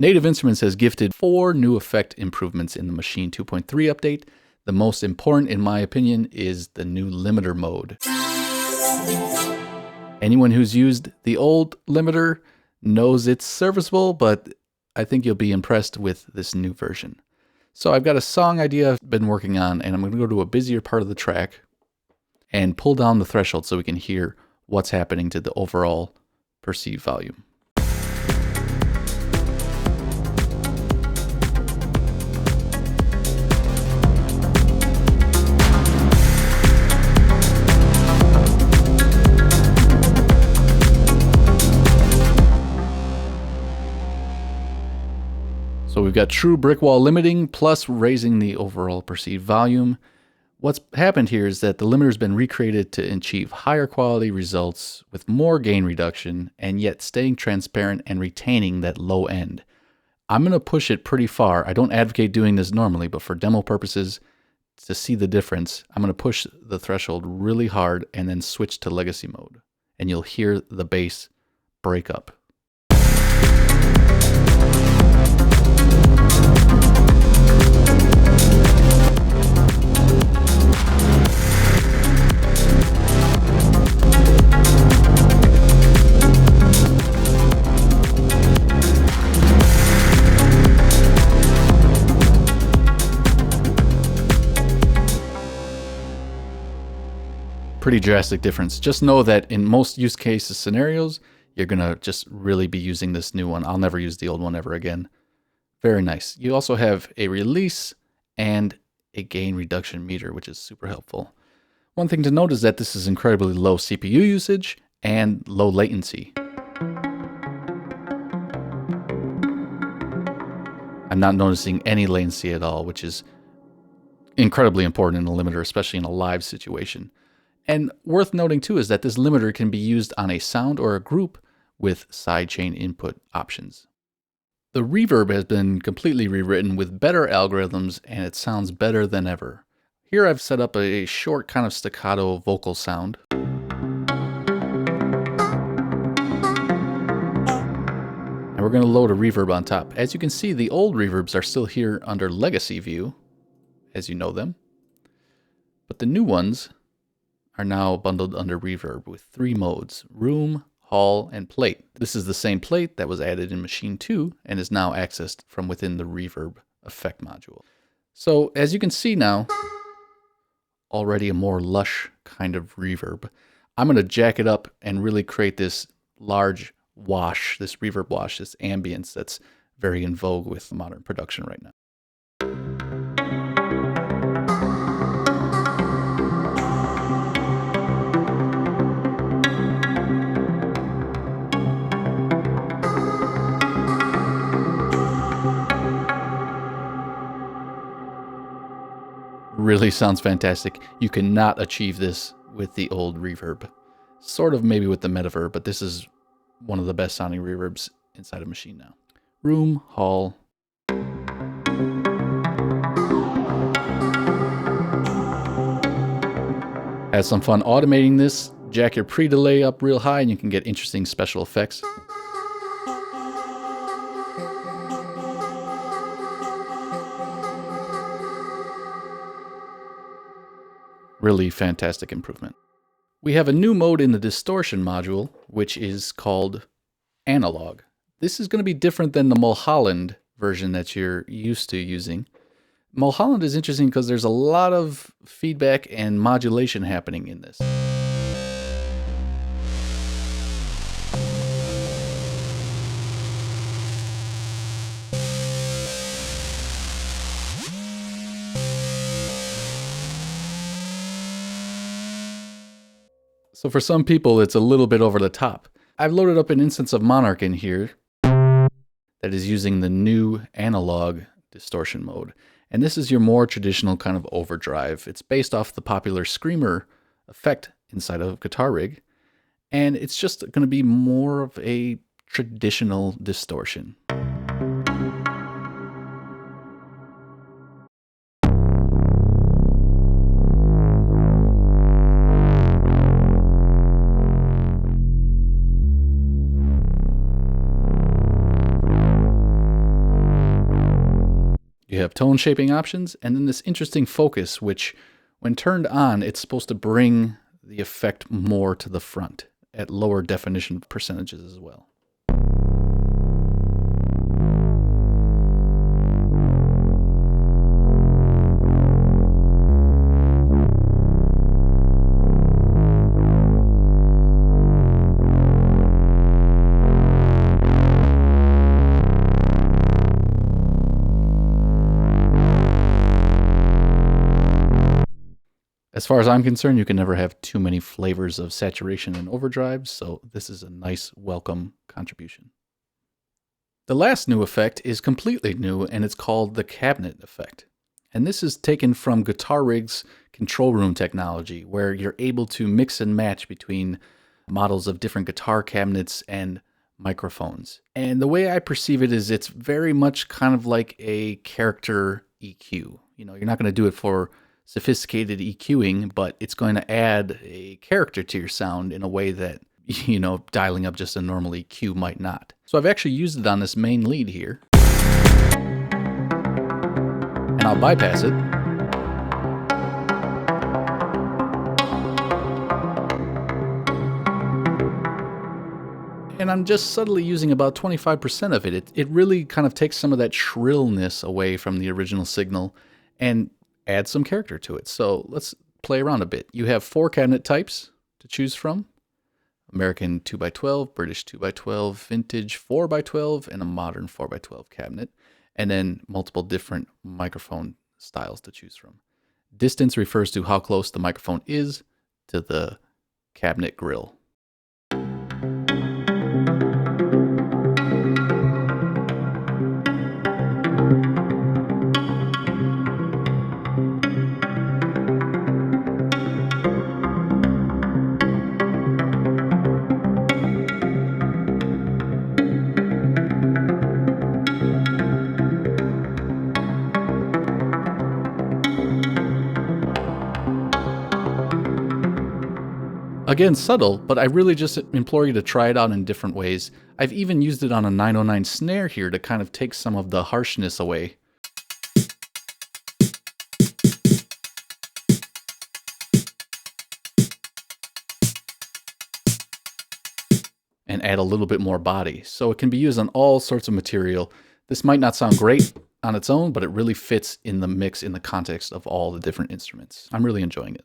Native Instruments has gifted 4 new effect improvements in the Maschine 2.3 update. The most important, in my opinion, is the new limiter mode. Anyone who's used the old limiter knows it's serviceable, but I think you'll be impressed with this new version. So I've got a song idea I've been working on, and I'm going to go to a busier part of the track and pull down the threshold so we can hear what's happening to the overall perceived volume. So we've got true brick wall limiting plus raising the overall perceived volume. What's happened here is that the limiter's been recreated to achieve higher quality results with more gain reduction and yet staying transparent and retaining that low end. I'm going to push it pretty far. I don't advocate doing this normally, but for demo purposes, to see the difference, I'm going to push the threshold really hard and then switch to legacy mode. And you'll hear the bass break up. Pretty drastic difference. Just know that in most use cases scenarios, you're going to just really be using this new one. I'll never use the old one ever again. Very nice. You also have a release and a gain reduction meter, which is super helpful. One thing to note is that this is incredibly low CPU usage and low latency. I'm not noticing any latency at all, which is incredibly important in a limiter, especially in a live situation. And worth noting too is that this limiter can be used on a sound or a group with sidechain input options. The reverb has been completely rewritten with better algorithms and it sounds better than ever. Here I've set up a short kind of staccato vocal sound. And we're going to load a reverb on top. As you can see, the old reverbs are still here under legacy view, as you know them. But the new ones are now bundled under reverb with 3 modes: room, hall, and plate. This is the same plate that was added in Maschine 2 and is now accessed from within the reverb effect module. So as you can see now, already a more lush kind of reverb. I'm going to jack it up and really create this large wash, this reverb wash, this ambience that's very in vogue with modern production right now. Really sounds fantastic. You cannot achieve this with the old reverb. Sort of maybe with the metaverb, but this is one of the best sounding reverbs inside of Maschine now. Room, hall. Have some fun automating this. Jack your pre-delay up real high and you can get interesting special effects. Really fantastic improvement. We have a new mode in the distortion module, which is called analog. This is going to be different than the Mulholland version that you're used to using. Mulholland is interesting because there's a lot of feedback and modulation happening in this. So for some people, it's a little bit over the top. I've loaded up an instance of Monarch in here that is using the new analog distortion mode. And this is your more traditional kind of overdrive. It's based off the popular screamer effect inside of Guitar Rig. And it's just going to be more of a traditional distortion. You have tone shaping options, and then this interesting focus, which when turned on, it's supposed to bring the effect more to the front at lower definition percentages as well. As far as I'm concerned, you can never have too many flavors of saturation and overdrive, so this is a nice, welcome contribution. The last new effect is completely new, and it's called the cabinet effect. And this is taken from Guitar Rig's control room technology, where you're able to mix and match between models of different guitar cabinets and microphones. And the way I perceive it is it's very much kind of like a character EQ. You know, you're not going to do it for sophisticated EQing, but it's going to add a character to your sound in a way that, you know, dialing up just a normal EQ might not. So I've actually used it on this main lead here. And I'll bypass it. And I'm just subtly using about 25% of it. It really kind of takes some of that shrillness away from the original signal and add some character to it. So let's play around a bit. You have 4 cabinet types to choose from. American 2x12, British 2x12, vintage 4x12, and a modern 4x12 cabinet. And then multiple different microphone styles to choose from. Distance refers to how close the microphone is to the cabinet grill. Again, subtle, but I really just implore you to try it out in different ways. I've even used it on a 909 snare here to kind of take some of the harshness away. And add a little bit more body. So it can be used on all sorts of material. This might not sound great on its own, but it really fits in the mix in the context of all the different instruments. I'm really enjoying it.